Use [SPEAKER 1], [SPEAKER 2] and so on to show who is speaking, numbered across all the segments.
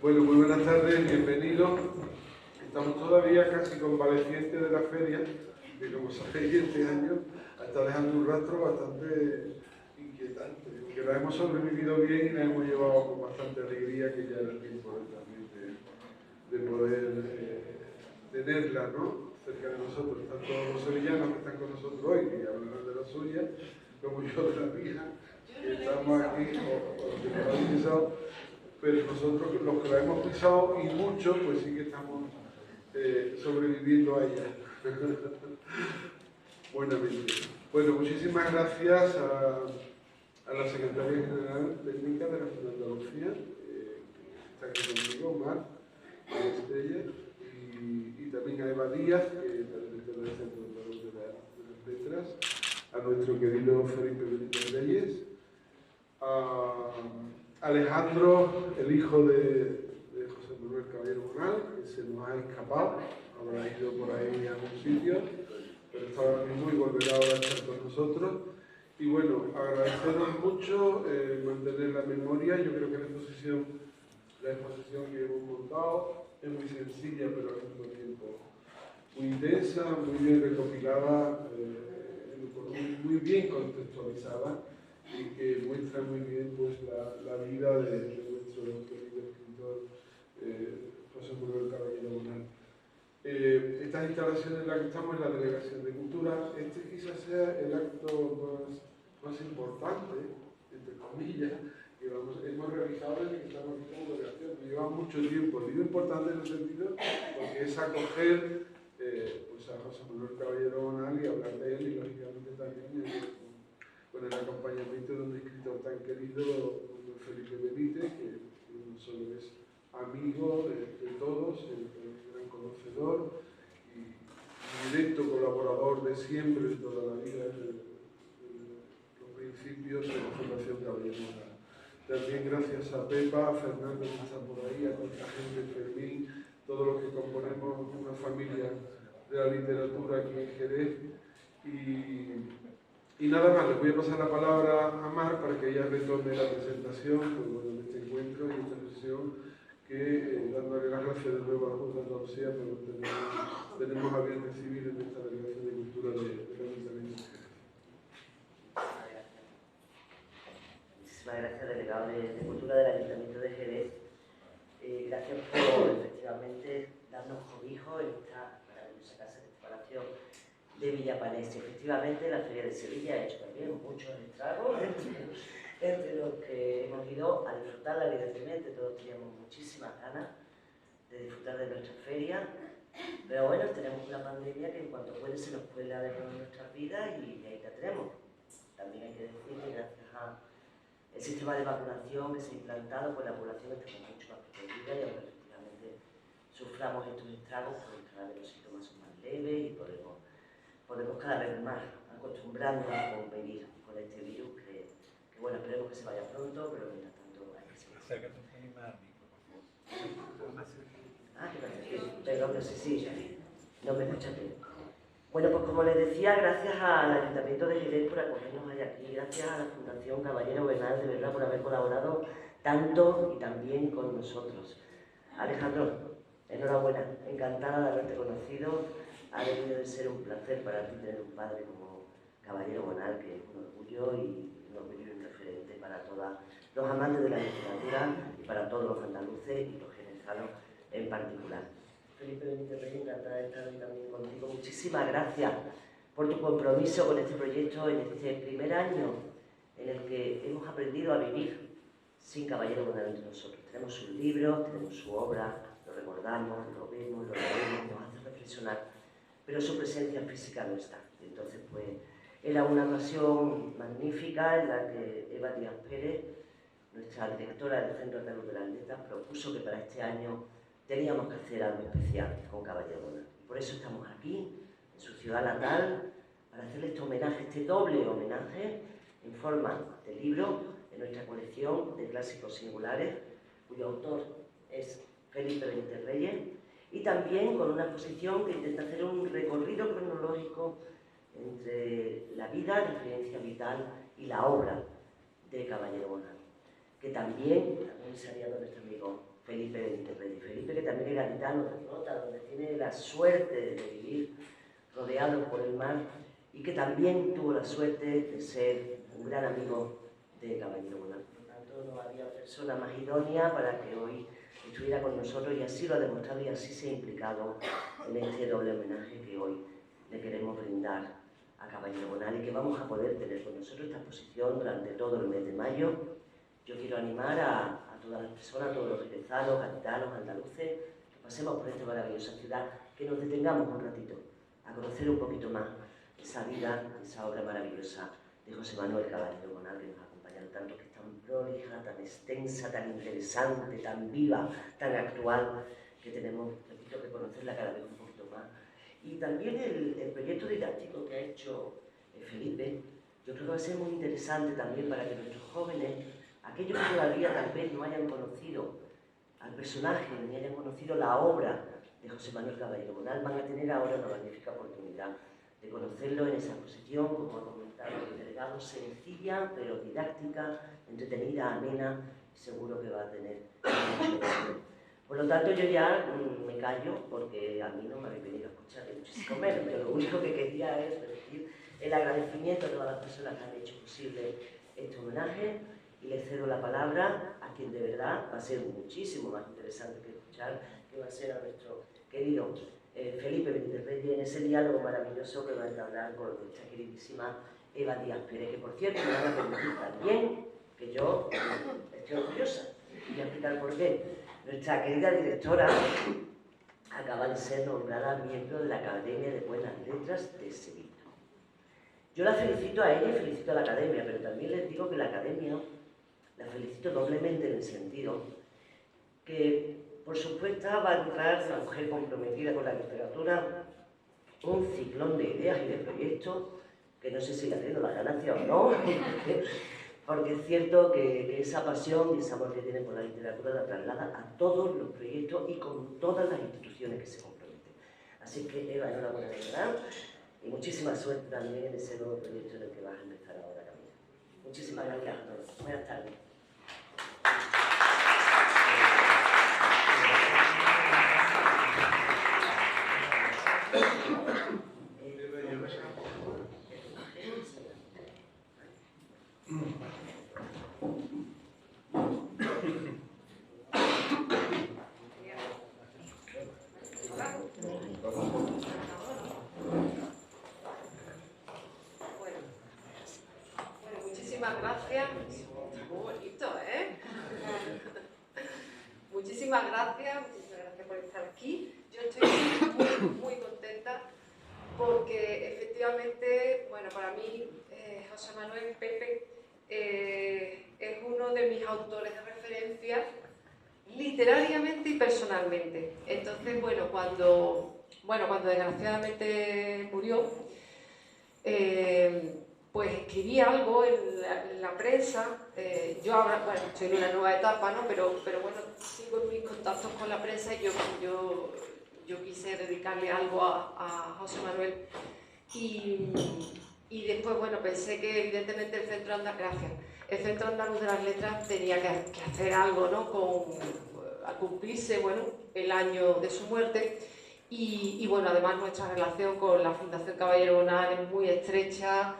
[SPEAKER 1] Bueno, muy buenas tardes, bienvenidos. Estamos todavía casi convalecientes de la feria, que como sabéis este año está dejando un rastro bastante inquietante, que la hemos sobrevivido bien y la hemos llevado con bastante alegría, que ya era tiempo también de poder tenerla, ¿no?, cerca de nosotros. Están todos los sevillanos que están con nosotros hoy, que hablarán de la suya, como yo de la mía, que estamos aquí, o los que nos han pisado. Pero nosotros, los que la hemos pisado, y mucho, pues sí que estamos sobreviviendo a ella. Buenamente. Bueno, muchísimas gracias a la Secretaria General Técnica de la Junta de Andalucía, que está aquí conmigo, Mar Estella, y también a Eva Díaz, que es la directora del Centro de las Letras, a nuestro querido Felipe Benítez Reyes, a Alejandro, el hijo de José Manuel Caballero Bonal, que se nos ha escapado, habrá ido por ahí a algún sitio, pero está ahora mismo y volverá ahora a estar con nosotros. Y bueno, agradeceros mucho, mantener la memoria. Yo creo que la exposición que hemos montado es muy sencilla, pero al mismo tiempo muy intensa, muy bien recopilada, muy bien contextualizada, y que muestra muy bien pues, la vida de nuestro querido escritor José Manuel Caballero Bonal. Estas instalaciones en las que estamos en la Delegación de Cultura, este quizás sea el acto más importante, entre comillas, que hemos realizado desde que estamos aquí como delegación. Lleva mucho tiempo. Digo importante en el sentido porque es acoger pues a José Manuel Caballero Bonal y hablar de él, y lógicamente también con el acompañamiento de un escritor tan querido como Felipe Benítez, que no solo es amigo de todos, es un gran conocedor y directo colaborador de siempre, de toda la vida, de los principios de la Fundación Caballero Bonal. También gracias a Pepa, a Fernando, que está por ahí, a nuestra gente, Fermín, todos los que componemos una familia de la literatura aquí en Jerez. Y nada más, les voy a pasar la palabra a Mar para que ella retome la presentación de este encuentro y esta sesión, que dándole las gracias de nuevo a la Junta de Andalucía por lo que tenemos a bien recibir en esta Delegación de Cultura del Ayuntamiento de Jerez.
[SPEAKER 2] Muchísimas gracias, delegado de Cultura del Ayuntamiento de Jerez. Gracias por efectivamente darnos cobijo en esta maravillosa casa de este palacio de Villapanés. Efectivamente, la Feria de Sevilla ha hecho también muchos estragos, entre los que hemos ido a disfrutarla. Evidentemente, todos teníamos muchísimas ganas de disfrutar de nuestra feria, pero bueno, tenemos una pandemia que en cuanto puede se nos cuela de nuestras vidas, y ahí la tenemos. También hay que decir que gracias al sistema de vacunación que se ha implantado, pues la población está mucho más protegida, y aunque efectivamente suframos estos estragos, pues cada vez los síntomas son más leves y podemos cada vez más acostumbrarnos a convivir con este virus que bueno, esperemos que se vaya pronto, pero mientras tanto hay que seguir.
[SPEAKER 3] Acércate un pelín más al micro, por favor.
[SPEAKER 2] Perdón, no sé si no me escuchan bien. Bueno, pues como les decía, gracias al Ayuntamiento de Jerez por acogernos hoy aquí, gracias a la Fundación Caballero Bonal, de verdad, por haber colaborado tanto y tan bien con nosotros. Alejandro, enhorabuena, encantada de haberte conocido. Ha debido de ser un placer para ti tener un padre como Caballero Bonal, que es un orgullo y un referente para todos los amantes de la literatura y para todos los andaluces y los jerezanos en particular. Felipe Benítez Reyes, encantada de estar hoy también contigo. Muchísimas gracias por tu compromiso con este proyecto en este primer año en el que hemos aprendido a vivir sin Caballero Bonal entre nosotros. Tenemos sus libros, tenemos su obra, lo recordamos, lo vemos, lo leemos, nos hace reflexionar, pero su presencia física no está. Entonces, pues, era una ocasión magnífica en la que Eva Díaz Pérez, nuestra directora del Centro Andaluz de las Letras, propuso que para este año teníamos que hacer algo especial con Caballero Bonal. Por eso estamos aquí, en su ciudad natal, para hacerle este homenaje, este doble homenaje, en forma de libro, en nuestra colección de clásicos singulares, cuyo autor es Felipe Benítez Reyes, y también con una exposición que intenta hacer un recorrido cronológico entre la vida, la experiencia vital y la obra de Caballero Bonal, que también se ha aliado nuestro amigo Felipe Benítez Reyes. Felipe, que también es gaditano de Rota, donde tiene la suerte de vivir rodeado por el mar y que también tuvo la suerte de ser un gran amigo de Caballero Bonal. Por lo tanto, no había persona más idónea para que hoy estuviera con nosotros y así lo ha demostrado y así se ha implicado en este doble homenaje que hoy le queremos brindar a Caballero Bonal y que vamos a poder tener con nosotros esta exposición durante todo el mes de mayo. Yo quiero animar a todas las personas, a todos los jerezanos, gaditanos, andaluces, que pasemos por esta maravillosa ciudad, que nos detengamos un ratito a conocer un poquito más esa vida, esa obra maravillosa de José Manuel Caballero Bonal, que nos ha acompañado tanto, que es tan prolija, tan extensa, tan interesante, tan viva, tan actual, que tenemos, repito, que conocerla cada vez un poquito más. Y también el proyecto didáctico que ha hecho Felipe, yo creo que va a ser muy interesante también para que nuestros jóvenes, aquellos que todavía tal vez no hayan conocido al personaje, ni hayan conocido la obra de José Manuel Caballero Bonal, van a tener ahora una magnífica oportunidad de conocerlo en esa exposición, como ha comentado el delegado, sencilla, pero didáctica, entretenida, amena, y seguro que va a tener mucho éxito. Por lo tanto, yo ya me callo, porque a mí no me habéis venido a escuchar de muchísimo menos. Yo lo único que quería es decir el agradecimiento a todas las personas que han hecho posible este homenaje, y le cedo la palabra a quien de verdad va a ser muchísimo más interesante que escuchar, que va a ser a nuestro querido Felipe Benítez Reyes, en ese diálogo maravilloso que va a entablar con nuestra queridísima Eva Díaz Pérez, que por cierto me van a permitir también que yo estoy orgullosa. Y voy a explicar por qué. Nuestra querida directora acaba de ser nombrada miembro de la Academia de Buenas Letras de Sevilla. Yo la felicito a ella y felicito a la Academia, pero también les digo que la Academia la felicito doblemente en el sentido que, por supuesto, va a entrar una mujer comprometida con la literatura, un ciclón de ideas y de proyectos, que no sé si le haciendo la ganancia o no, porque es cierto que esa pasión y ese amor que tiene por la literatura la traslada a todos los proyectos y con todas las instituciones que se comprometen. Así que, Eva, enhorabuena de verdad, y muchísima suerte también en ese nuevo proyecto en el que vas a empezar ahora, Camila. Muchísimas gracias a todos. Buenas tardes.
[SPEAKER 4] Muchísimas gracias. Muy bonito, ¿eh? Muchísimas gracias por estar aquí. Yo estoy muy contenta porque efectivamente, bueno, para mí José Manuel Pepe es uno de mis autores de referencia literariamente y personalmente. Entonces, cuando desgraciadamente murió, pues escribí algo en la prensa. Yo ahora, estoy en una nueva etapa, ¿no? Pero bueno, sigo en mis contactos con la prensa y yo quise dedicarle algo a José Manuel. Y después, pensé que evidentemente el Centro Andaluz de las Letras tenía que hacer algo, ¿no? A cumplirse, el año de su muerte. Y además nuestra relación con la Fundación Caballero Bonal es muy estrecha.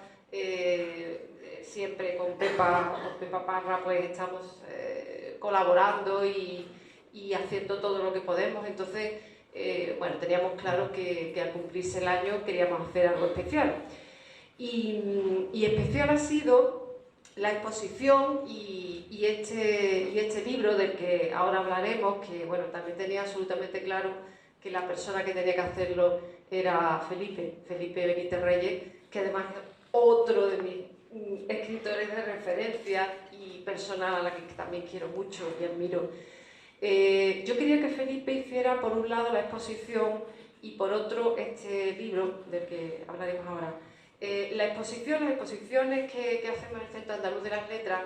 [SPEAKER 4] Siempre con Pepa Parra pues estamos colaborando y haciendo todo lo que podemos. Entonces, teníamos claro que al cumplirse el año queríamos hacer algo especial. Y especial ha sido la exposición y este libro del que ahora hablaremos, que también tenía absolutamente claro que la persona que tenía que hacerlo era Felipe Benítez Reyes, que además es otro de mis escritores de referencia y persona a la que también quiero mucho y admiro. Yo quería que Felipe hiciera por un lado la exposición y por otro este libro del que hablaremos ahora. Las exposiciones que hacemos en el Centro Andaluz de las Letras,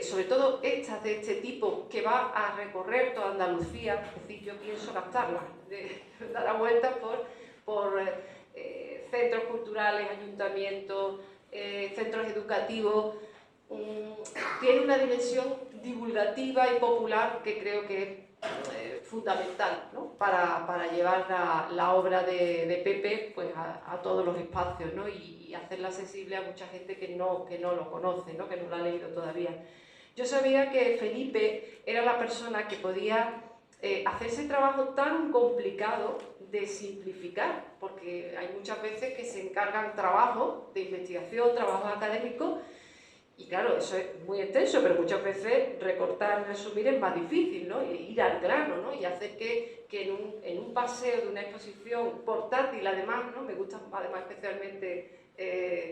[SPEAKER 4] sobre todo estas de este tipo, que va a recorrer toda Andalucía, es decir, yo pienso captarlas, dar la vuelta por centros culturales, ayuntamientos, centros educativos, tiene una dimensión divulgativa y popular que creo que es fundamental, ¿no? para llevar la obra de Pepe pues, a todos los espacios, ¿no? y hacerla accesible a mucha gente que no lo conoce, ¿no? Que no lo ha leído todavía. Yo sabía que Felipe era la persona que podía hacer ese trabajo tan complicado de simplificar, porque hay muchas veces que se encargan trabajos de investigación, trabajos académicos, y claro, eso es muy extenso, pero muchas veces recortar, resumir es más difícil, ¿no? Y ir al grano, ¿no? Y hacer que en un paseo de una exposición portátil, además, ¿no? Me gusta además especialmente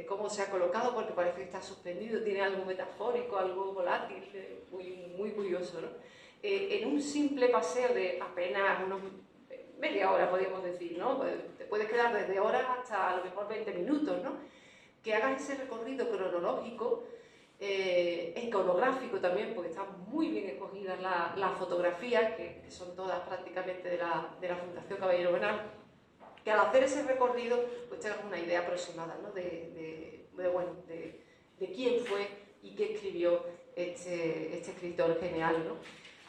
[SPEAKER 4] cómo se ha colocado, porque parece que está suspendido, tiene algo metafórico, algo volátil, muy curioso, ¿no? En un simple paseo de apenas media hora, podríamos decir, ¿no? Te puedes quedar desde horas hasta a lo mejor 20 minutos, ¿no? Que hagas ese recorrido cronológico, iconográfico también, porque están muy bien escogidas las fotografías, que son todas prácticamente de la Fundación Caballero Benal, que al hacer ese recorrido pues tengas una idea aproximada, ¿no? de quién fue y qué escribió este escritor genial, ¿no?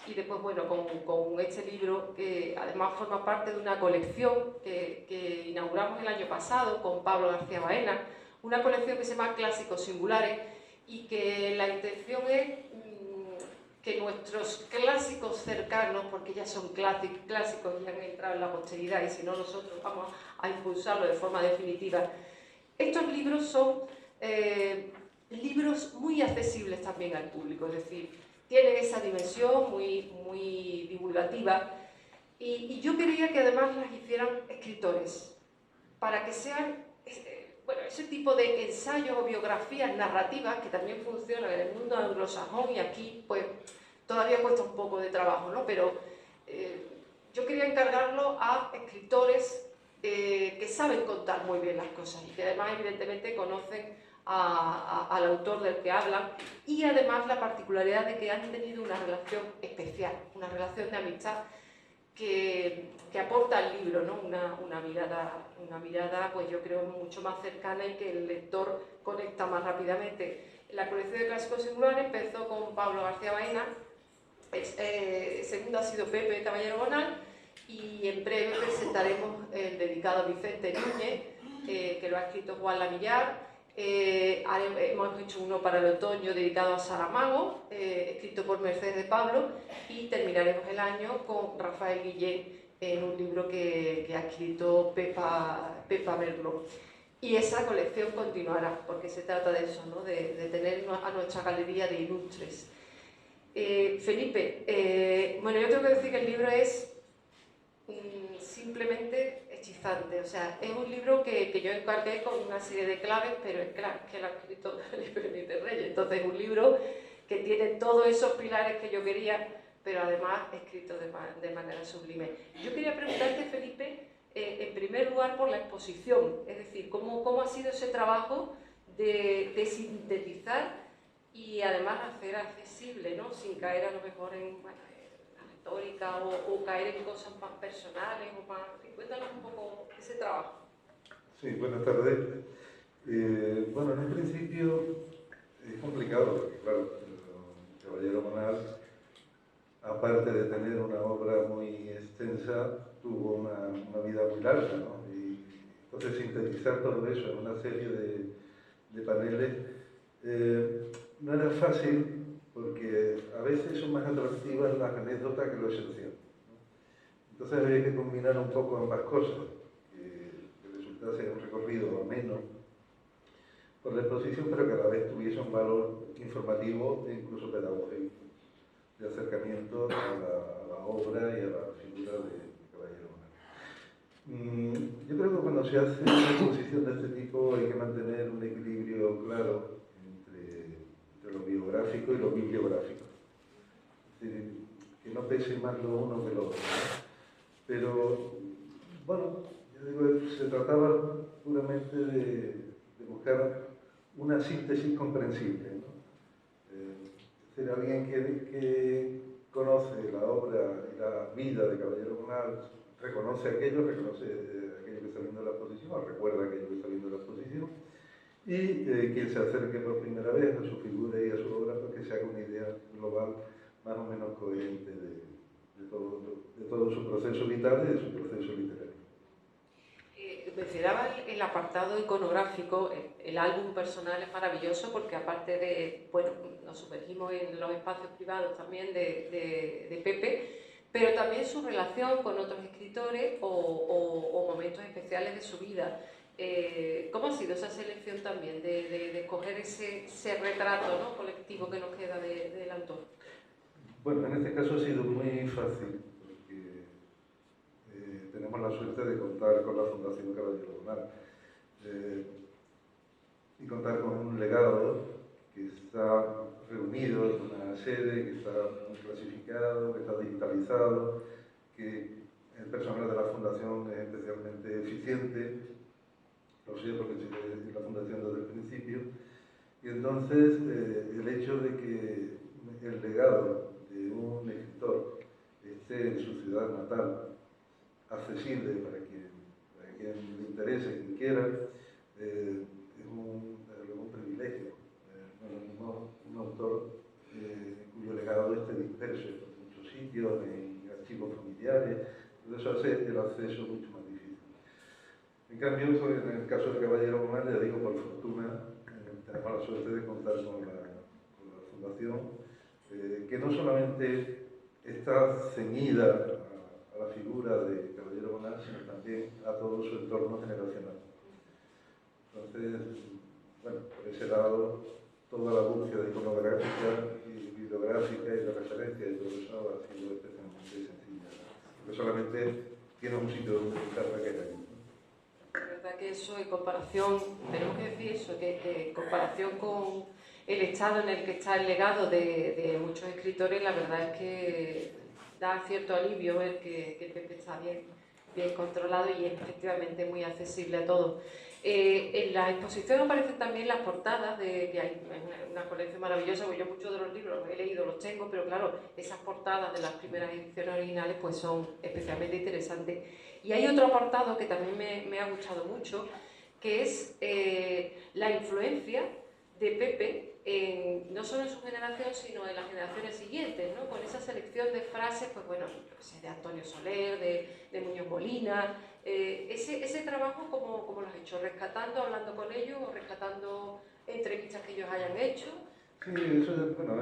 [SPEAKER 4] Y después, bueno, con este libro, que además forma parte de una colección que inauguramos el año pasado con Pablo García Baena, una colección que se llama Clásicos Singulares, y que la intención es que nuestros clásicos cercanos, porque ya son clásicos y han entrado en la posteridad, y si no nosotros vamos a impulsarlo de forma definitiva, estos libros son libros muy accesibles también al público, es decir, tienen esa dimensión muy divulgativa, y yo quería que además las hicieran escritores, para que sean bueno, ese tipo de ensayos o biografías narrativas que también funcionan en el mundo anglosajón, y aquí pues todavía cuesta un poco de trabajo, ¿no? Pero yo quería encargarlo a escritores que saben contar muy bien las cosas y que además evidentemente conocen al autor del que hablan, y además la particularidad de que han tenido una relación especial, una relación de amistad que aporta al libro, ¿no? una mirada, pues yo creo, mucho más cercana, y que el lector conecta más rápidamente. La colección de Clásicos Singulares empezó con Pablo García Baena, segundo ha sido Pepe Caballero Bonal, y en breve presentaremos el dedicado a Vicente Núñez, que lo ha escrito Juan Lamillar. Hemos hecho uno para el otoño dedicado a Saramago, escrito por Mercedes de Pablo, y terminaremos el año con Rafael Guillén en un libro que ha escrito Pepa Merlo. Y esa colección continuará, porque se trata de eso, ¿no? de tener a nuestra galería de ilustres. Felipe, bueno, yo tengo que decir que el libro es simplemente hechizante, o sea, es un libro que yo encargué con una serie de claves, pero es claro que lo ha escrito Benítez Reyes, entonces es un libro que tiene todos esos pilares que yo quería, pero además escrito de manera sublime. Yo quería preguntarte, Felipe, en primer lugar por la exposición, es decir, ¿cómo ha sido ese trabajo de sintetizar y además hacer accesible, ¿no? Sin caer a lo mejor en retórica o caer en cosas más personales o más... Cuéntanos un poco ese trabajo.
[SPEAKER 5] Sí, buenas tardes. Bueno, en un principio es complicado porque, claro, el Caballero Bonal, aparte de tener una obra muy extensa, tuvo una vida muy larga, ¿no? Y entonces sintetizar todo eso en una serie de paneles no era fácil, porque a veces son más atractivas las anécdotas que lo esencial, ¿no? Entonces había que combinar un poco ambas cosas, que resultase un recorrido ameno por la exposición, pero que a la vez tuviese un valor informativo e incluso pedagógico, de acercamiento a la obra y a la figura de Caballero Bonal. Yo creo que cuando se hace una exposición de este tipo hay que mantener un equilibrio claro entre lo biográfico y lo bibliográfico. Es decir, que no pese más lo uno que lo otro, ¿no? Pero, bueno, yo digo, se trataba puramente de buscar una síntesis comprensible, ¿no? Es decir, alguien que conoce la obra y la vida de Caballero Bonal, reconoce aquello que está viendo la exposición, o recuerda aquello que está viendo la exposición, y quien se acerque por primera vez a su figura y a su obra, pues que se haga una idea global más o menos coherente de todo su proceso vital y de su proceso literario.
[SPEAKER 4] Mencionaba el apartado iconográfico, el álbum personal es maravilloso porque aparte de, bueno, nos sumergimos en los espacios privados también de Pepe, pero también su relación con otros escritores o momentos especiales de su vida. ¿Cómo ha sido esa selección también de escoger ese retrato, ¿no?, colectivo que nos queda del autor?
[SPEAKER 5] Bueno, en este caso ha sido muy fácil, porque tenemos la suerte de contar con la Fundación Caballero Bonal y contar con un legado que está reunido en una sede, que está clasificado, que está digitalizado, que el personal de la Fundación es especialmente eficiente, lo sé porque soy de la Fundación desde el principio, y entonces el hecho de que el legado de un escritor esté en su ciudad natal, accesible para quien le interese, quien quiera, es un privilegio. No es lo mismo un autor cuyo legado esté disperso en muchos sitios, en archivos familiares, eso hace el acceso mucho más difícil. En cambio, en el caso de Caballero Bonal, ya digo, por fortuna, tenemos la suerte de contar con la Fundación, que no solamente está ceñida a la figura de Caballero Bonal, sino también a todo su entorno generacional. Entonces, bueno, por ese lado, toda la búsqueda iconográfica y bibliográfica y de referencia y todo eso ha sido especialmente sencilla, porque solamente tiene un sitio donde buscarla que hay.
[SPEAKER 4] La verdad que eso, en comparación, tenemos que decir eso, que en comparación con el estado en el que está el legado de muchos escritores, la verdad es que da cierto alivio ver que el Pepe está bien controlado y es efectivamente muy accesible a todos. En la exposición aparecen también las portadas, que hay una colección maravillosa, porque yo muchos de los libros los he leído, los tengo, pero claro, esas portadas de las primeras ediciones originales pues son especialmente interesantes. Y hay otro apartado que también me ha gustado mucho, que es la influencia de Pepe, no solo en su generación, sino en las generaciones siguientes, ¿no? Con esa selección de frases, pues bueno, de Antonio Soler, de Muñoz Molina, ese trabajo, ¿cómo lo has hecho? ¿Rescatando, hablando con ellos o rescatando entrevistas que ellos hayan hecho?
[SPEAKER 5] Sí, eso es, bueno,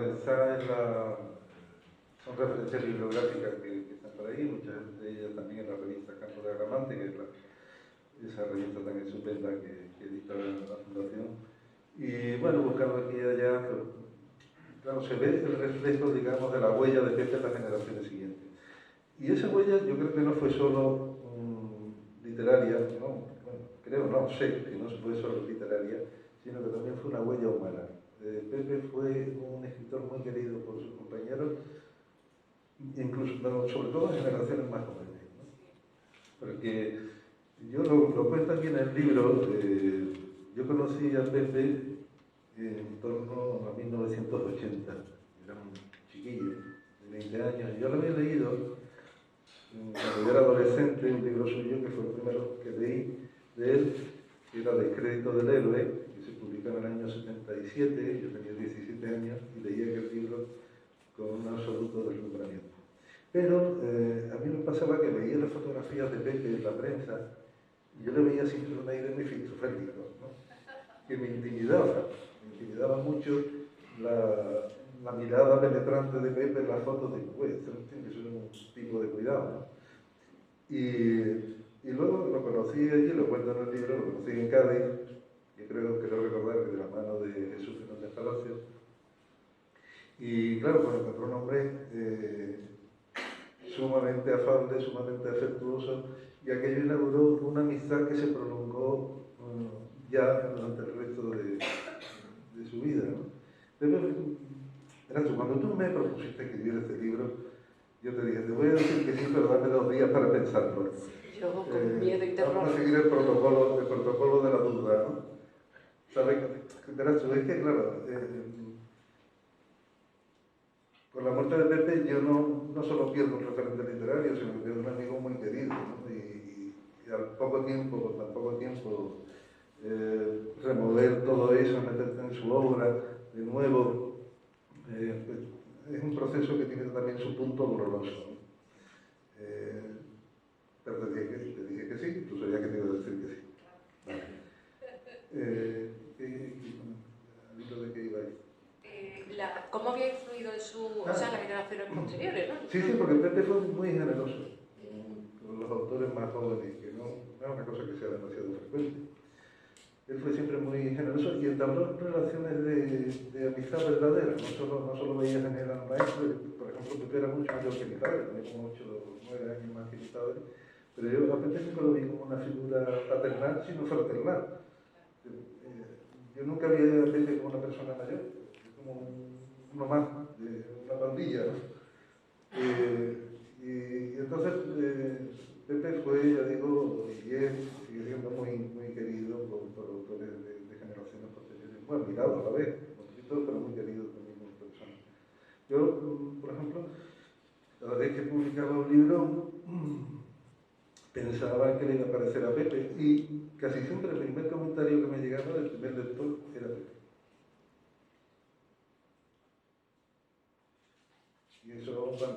[SPEAKER 5] son referencias bibliográficas que están por ahí, muchas de ellas también en la revista Campo de Agramante, que es esa revista tan estupenda que edita la Fundación. Y bueno, buscando aquí y allá, pero, claro, se ve el reflejo, digamos, de la huella de Pepe en las generaciones siguientes. Y esa huella yo creo que no fue solo literaria, no, bueno, no sé que no fue solo literaria, sino que también fue una huella humana. Pepe fue un escritor muy querido por sus compañeros, incluso, sobre todo en generaciones más jóvenes, ¿no? Porque yo lo cuento aquí en el libro. Yo conocí a Pepe en torno a 1980, era un chiquillo de 20 años, y yo lo había leído cuando yo era adolescente, un libro suyo que fue el primero que leí de él, que era Descrédito del Héroe, que se publicó en el año 77, yo tenía 17 años y leí aquel libro con un absoluto deslumbramiento. Pero a mí me pasaba que veía las fotografías de Pepe en la prensa y yo le veía siempre un aire muy filosófico, ¿no? Que me intimidaba mucho la mirada penetrante de Pepe en las fotos de esto tiene que ser un tipo de cuidado, ¿no? Y luego lo conocí allí, lo cuento en el libro, lo conocí en Cádiz, que creo recordar que de la mano de Jesús Fernández Palacios. Y claro, pues encontró un hombre sumamente afable, sumamente afectuoso, y aquello inauguró una amistad que se prolongó ya durante el resto de su vida, ¿no? Pero, cuando tú me propusiste escribir este libro, yo te dije, te voy a decir que sí, pero dame 2 días para pensarlo.
[SPEAKER 4] Yo con miedo y terror.
[SPEAKER 5] Vamos a seguir el protocolo de la duda, ¿no? ¿Sabes? Verás tú, es que claro, con la muerte de Pepe yo no solo pierdo un referente literario, sino que pierdo un amigo muy querido, ¿no? Y al poco tiempo, con tan poco tiempo, remover todo eso, meterte en su obra de nuevo, pues, es un proceso que tiene también su punto doloroso, ¿no? Pero te dije que sí, tú sabías que te iba a decir que sí. Vale. ¿Al hilo de qué iba ahí?
[SPEAKER 4] ¿Cómo había influido en su, o sea, las generaciones posteriores, ¿no?
[SPEAKER 5] Sí, sí, porque Pepe fue muy generoso con los autores más jóvenes, que no es una cosa que sea demasiado frecuente. Él fue siempre muy generoso y entabló relaciones de amistad verdadera. No solo veía en él al maestro, por ejemplo, Pepe era mucho mayor que mi padre, tenía como 9 años más que mi padre, pero yo a Pepe nunca lo vi como una figura paternal, sino fraternal. Yo nunca vi a Pepe como una persona mayor, como uno más de una pandilla, ¿no? Y entonces Pepe fue, ya digo, y es, sigue siendo muy querido por autores de generaciones posteriores, muy admirado a la vez, como escritor, pero muy querido también como persona. Yo, por ejemplo, cada vez que publicaba un libro, pensaba que le iba a parecer a Pepe, y casi siempre el primer comentario que me llegaba del primer lector era Pepe. Y eso, bueno,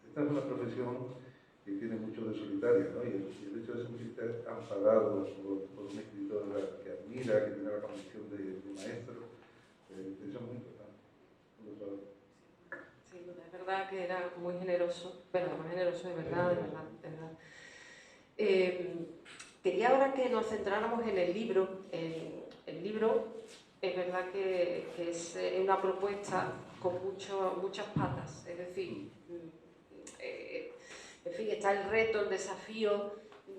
[SPEAKER 5] esta es una profesión que tiene mucho de solitaria, ¿no? Y el hecho de sentirte amparado por un escritor que admira, que tiene la condición de maestro, eso es muy importante.
[SPEAKER 4] Sí, es verdad que era muy generoso, pero muy generoso de verdad, de verdad, de verdad. Quería ahora que nos centráramos en el libro. El libro es verdad que es una propuesta con muchas patas, es decir, en fin, está el reto, el desafío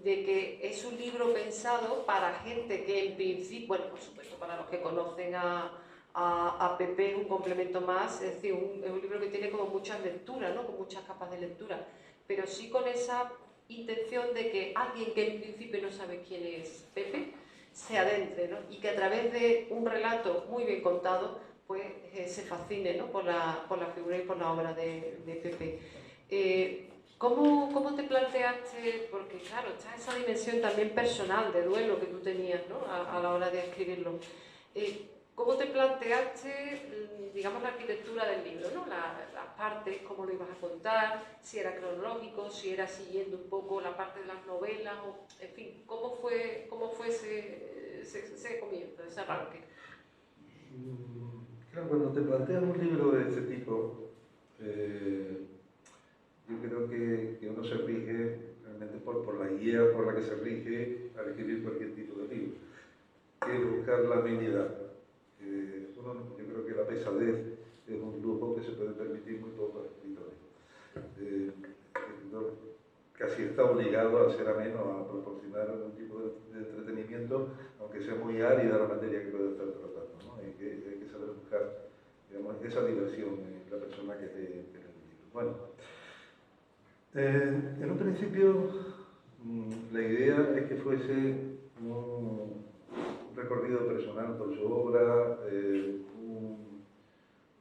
[SPEAKER 4] de que es un libro pensado para gente que en principio, bueno, por supuesto, para los que conocen a Pepe es un complemento más, es decir, es un libro que tiene como muchas lecturas, ¿no? Con muchas capas de lectura, pero sí con esa intención de que alguien que en principio no sabe quién es Pepe se adentre, ¿no? Y que a través de un relato muy bien contado pues se fascine, ¿no? por la figura y por la obra de Pepe. ¿Cómo te planteaste? Porque claro, está esa dimensión también personal de duelo que tú tenías, ¿no? a la hora de escribirlo. ¿Cómo te planteaste, digamos, la arquitectura del libro, ¿no? Las partes, cómo lo ibas a contar, si era cronológico, si era siguiendo un poco la parte de las novelas, o, en fin, ¿cómo fue ese comienzo, ese arranque?
[SPEAKER 5] Claro, cuando te planteas un libro de este tipo, yo creo que uno se rige realmente por la guía por la que se rige al escribir cualquier tipo de libro, que es buscar la amenidad. Yo creo que la pesadez es un lujo que se puede permitir muy pocos escritores. El escritor casi está obligado a ser ameno, a proporcionar algún tipo de entretenimiento, aunque sea muy árida la materia que puede estar tratando, ¿no? Hay que saber buscar, digamos, esa diversión en la persona que lee el libro. Bueno, en un principio la idea es que fuese un recorrido personal por su obra,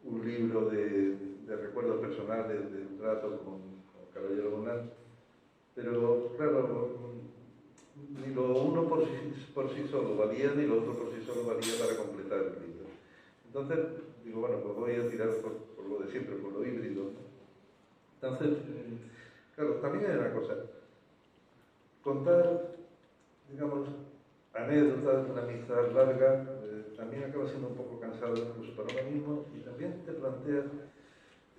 [SPEAKER 5] un libro de recuerdos personales, de un trato con Caballero Bonal, pero claro, ni lo uno por sí solo valía, ni lo otro por sí solo valía para completar el libro. Entonces, digo, bueno, pues voy a tirar por lo de siempre, por lo híbrido, ¿no? Entonces, claro, también hay una cosa, contar, digamos, anécdotas de una amistad larga, también acaba siendo un poco cansado incluso para uno mismo, y también te planteas,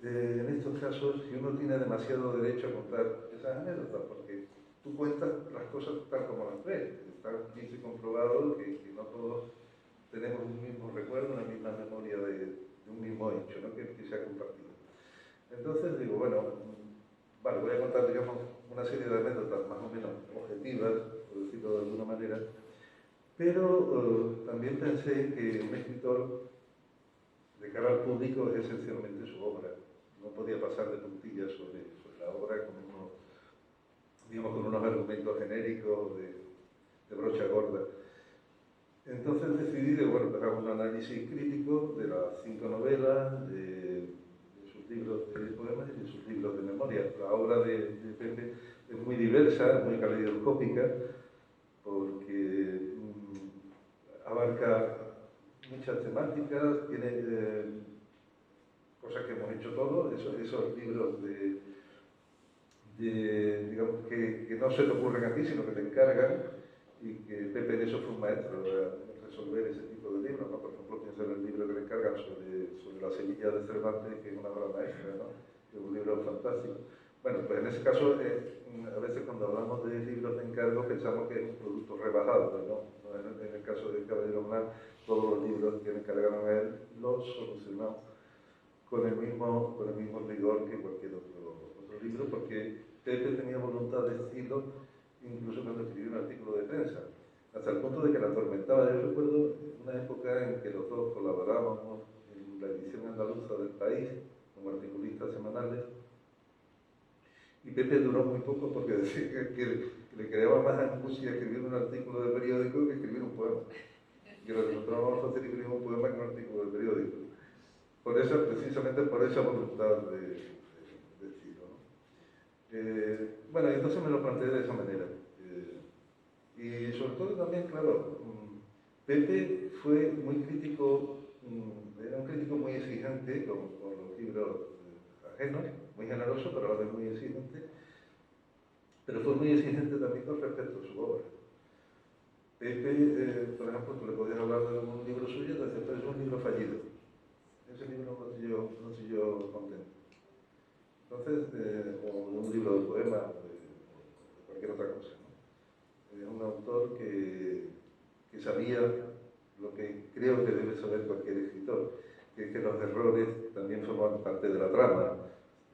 [SPEAKER 5] en estos casos, si uno tiene demasiado derecho a contar esas anécdotas, porque tú cuentas las cosas tal como las ves. Está bien comprobado que no todos tenemos un mismo recuerdo, una misma memoria de un mismo hecho, ¿no? que se ha compartido. Entonces digo, bueno, vale, voy a contar, digamos, una serie de anécdotas más o menos objetivas, por decirlo de alguna manera, pero también pensé que un escritor, de cara al público, es esencialmente su obra. No podía pasar de puntillas sobre la obra con unos argumentos genéricos de brocha gorda. Entonces decidí de, bueno, hacer un análisis crítico de las 5 novelas, de sus libros de poemas y de sus libros de memoria. La obra de Pepe es muy diversa, muy caleidoscópica, porque abarca muchas temáticas, tiene cosas que hemos hecho todos, esos libros digamos, que no se te ocurren a ti, sino que te encargan, y que Pepe en eso fue un maestro, en resolver ese tipo de libros, ¿no? Por ejemplo, piensa en el libro que le encargan sobre la Sevilla de Cervantes, que es una obra maestra, ¿no? Es un libro fantástico. Bueno, pues en ese caso, a veces cuando hablamos de libros de encargo pensamos que es un producto rebajado, ¿no? En el caso de Caballero Blanc, todos los libros que le encargaron a él los solucionamos con el mismo rigor que cualquier otro libro, porque Pepe tenía voluntad de estilo, incluso cuando escribió un artículo de prensa, hasta el punto de que la atormentaba. Yo recuerdo una época en que los dos colaborábamos en la edición andaluza del País, como articulistas semanales, y Pepe duró muy poco porque decía que le creaba más angustia escribir un artículo de periódico que escribir un poema. Que lo resultaba más fácil escribir un poema que un artículo de periódico. Precisamente por esa voluntad de estilo, ¿no? Bueno, entonces me lo planteé de esa manera. Y sobre todo también, claro, Pepe fue muy crítico, era un crítico muy exigente con los libros ajenos, muy generoso, pero a la vez muy exigente, pero fue muy exigente también con respecto a su obra. Pepe, por ejemplo, tú le podías hablar de un libro suyo y te decía, pero es un libro fallido. Ese libro no estoy yo contento. Entonces, o un libro de poemas, o de cualquier otra cosa, ¿no? Es un autor que sabía lo que creo que debe saber cualquier escritor, que es que los errores también forman parte de la trama.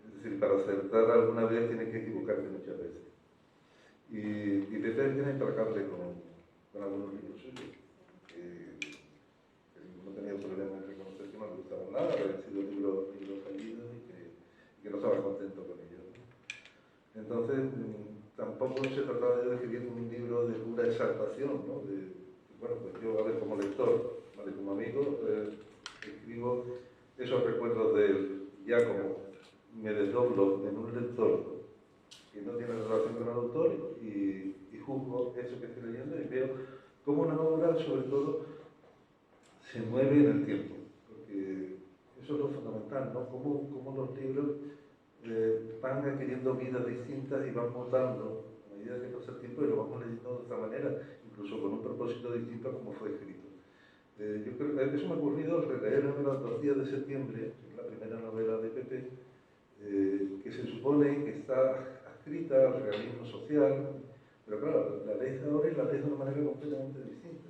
[SPEAKER 5] Es decir, para acertar alguna vez tienes que equivocarte muchas veces. Y Pepe es bien implacable con algunos libros suyos. No tenía problema en reconocer que no le gustaban nada, habían sido libros fallidos y que no estaba contento con ellos, ¿no? Entonces, tampoco se trataba de escribir un libro de pura exaltación, ¿no? Bueno, pues yo, a ver, como lector, ¿vale? Como amigo, escribo esos recuerdos de él, ya como me desdoblo en un lector que no tiene relación con el autor y juzgo eso que estoy leyendo y veo cómo una obra, sobre todo, se mueve en el tiempo, porque eso es lo fundamental, ¿no? Cómo los libros van adquiriendo vidas distintas y van mutando a medida que pasa el tiempo y lo vamos leyendo de otra manera, incluso con un propósito distinto a como fue escrito. Yo creo que eso me ha ocurrido al releer Los 2 días de septiembre, la primera novela de Pepe, que se supone que está adscrita al realismo social, pero claro, la lees ahora y la lees de una manera completamente distinta.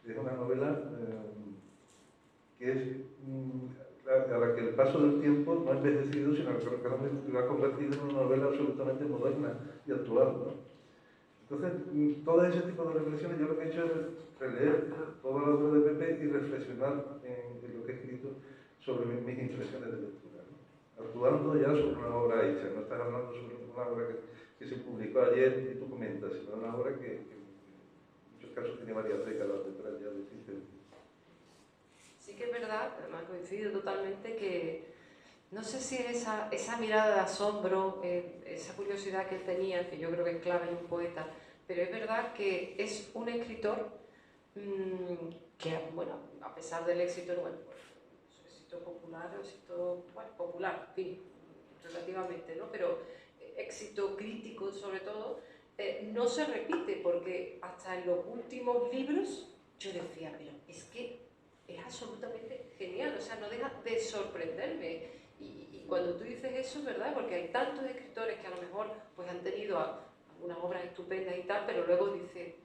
[SPEAKER 5] Es una novela que es a la que el paso del tiempo no ha envejecido, sino que lo ha convertido en una novela absolutamente moderna y actual, ¿no? Entonces, todo ese tipo de reflexiones, yo lo que he hecho es releer toda la obra de Pepe y reflexionar en lo que he escrito sobre mis impresiones de lectura, ¿no? Actuando ya sobre una obra hecha, no estás hablando sobre una obra que se publicó ayer y tú comentas, sino una obra que en muchos casos tiene varias décadas detrás ya de existencia.
[SPEAKER 4] Sí que es verdad, además coincido totalmente que no sé si es esa mirada de asombro, esa curiosidad que él tenía, que yo creo que es clave en un poeta, pero es verdad que es un escritor que, bueno, a pesar del éxito, bueno, su éxito popular, popular, en fin, relativamente, ¿no? Pero éxito crítico sobre todo, no se repite, porque hasta en los últimos libros yo decía, pero es que es absolutamente genial, o sea, no deja de sorprenderme. Y cuando tú dices eso, es verdad, porque hay tantos escritores que a lo mejor pues, han tenido algunas obras estupendas y tal, pero luego dice,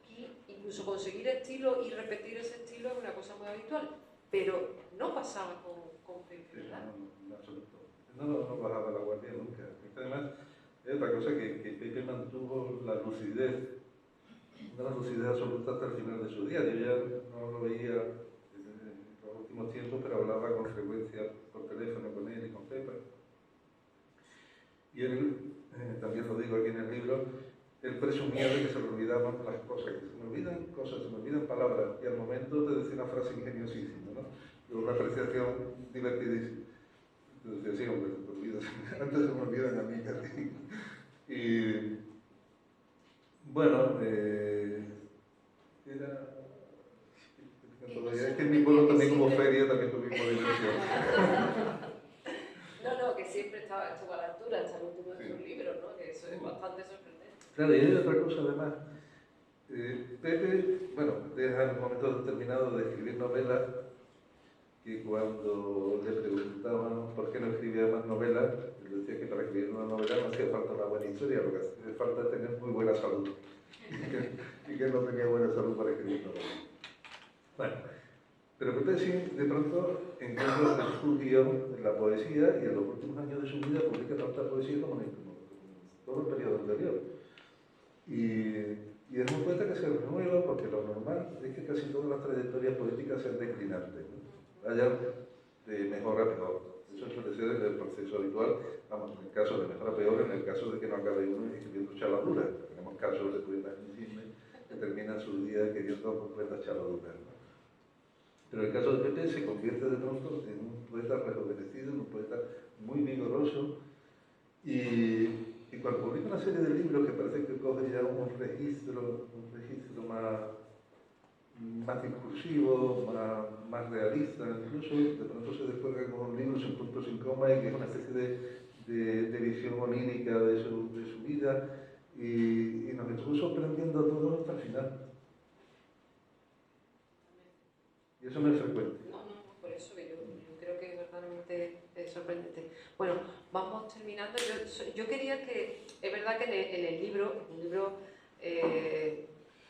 [SPEAKER 4] aquí incluso conseguir estilo y repetir ese estilo es una cosa muy habitual, pero no pasaba con Pepe, ¿verdad?
[SPEAKER 5] No, en absoluto. No bajaba la guardia nunca. Además, es otra cosa que Pepe mantuvo la lucidez, una lucidez absoluta hasta el final de su día. Yo ya no lo veía en los últimos tiempos, pero hablaba con frecuencia por teléfono con él y con Pepa. Y él, también lo digo aquí en el libro, él presumía de que se le olvidaban las cosas, que se me olvidan cosas, se me olvidan palabras, y al momento te decía una frase ingeniosísima, ¿no? Una apreciación divertidísima. Entonces decía, sí, hombre, se te olvidan, antes se me olvidan a mí que a ti. Y bueno, es que en mi pueblo también como feria también tuvimos diversión.
[SPEAKER 4] No, que siempre estuvo a la altura hasta el último de sus libros, bastante sorprendente.
[SPEAKER 5] Claro, y hay otra cosa además. Pepe, bueno, deja en un momento determinado de escribir novelas, que cuando le preguntaban por qué no escribía más novelas, él decía que para escribir una novela no hacía falta una buena historia, lo que hacía falta es tener muy buena salud. Y que no tenía buena salud para escribir novelas. Bueno, pero Pepe sí, de pronto encuentra refugio en la poesía y en los últimos años de su vida publica tanta poesía como en todo el periodo anterior. Y es un poeta que se renueva porque lo normal es que casi todas las trayectorias poéticas sean declinantes, ¿no? Vayan de mejor a peor. Eso suele ser el proceso habitual, vamos, en el caso de mejor a peor, en el caso de que no acabe uno escribiendo chaladuras. Tenemos casos de poetas insignes que terminan sus días queriendo completas chaladuras, ¿no? Pero el caso de Pepe se convierte de pronto en un poeta rejuvenecido, en un poeta muy vigoroso, y cuando publica una serie de libros que parece que coge ya un registro más discursivo, más realista, incluso de pronto se descuelga con un libro sin punto sin coma y que es una especie de visión onírica de su vida, y nos estuvo sorprendiendo a todos hasta el final. Y eso no es frecuente.
[SPEAKER 4] No, por eso yo creo que es verdaderamente sorprendente. Bueno, vamos terminando. Yo quería que, es verdad que en el libro, un libro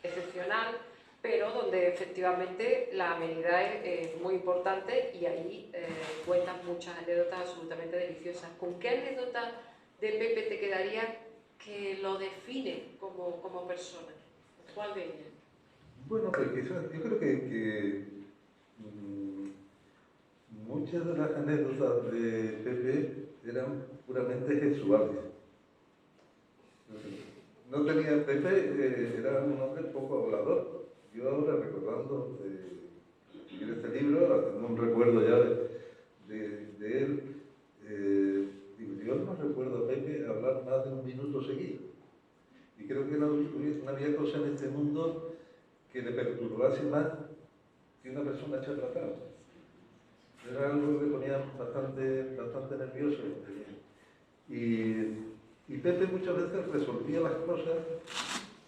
[SPEAKER 4] excepcional, pero donde efectivamente la amenidad es muy importante y ahí cuentas muchas anécdotas absolutamente deliciosas. ¿Con qué anécdota de Pepe te quedaría que lo define como persona? ¿Cuál de ellas?
[SPEAKER 5] Bueno, pues quizás, yo creo que muchas de las anécdotas de Pepe eran puramente gestuales. No tenía, Pepe era un hombre poco hablador. Yo ahora recordando escribir este libro, haciendo un recuerdo ya de él, yo no recuerdo a Pepe hablar más de un minuto seguido. Y creo que no había cosa en este mundo que le perturbase más que una persona hecha tratada. Era algo que le ponía bastante nervioso. Y Pepe muchas veces resolvía las cosas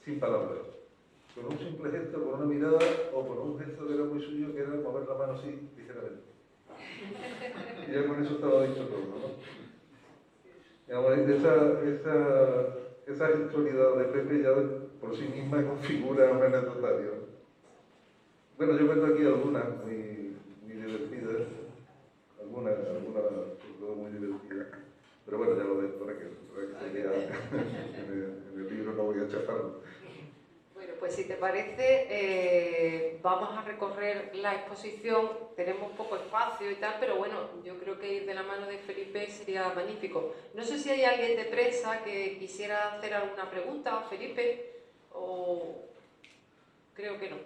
[SPEAKER 5] sin palabras, con un simple gesto, con una mirada o con un gesto que era muy suyo, que era mover la mano así ligeramente. Y ya con eso estaba dicho todo, ¿no? Esa gestualidad de Pepe ya por sí misma configura un anecdotario. Bueno, yo cuento aquí algunas muy divertidas, algunas sobre todo muy divertidas, pero bueno, ya lo ves para que se lea en el libro, no voy a chafarlo.
[SPEAKER 4] Bueno, pues si te parece, vamos a recorrer la exposición, tenemos poco espacio y tal, pero bueno, yo creo que ir de la mano de Felipe sería magnífico. No sé si hay alguien de prensa que quisiera hacer alguna pregunta a Felipe, o creo que no.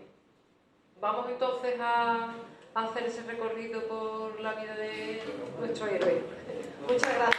[SPEAKER 4] Vamos entonces a hacer ese recorrido por la vida de nuestro héroe. Muchas gracias.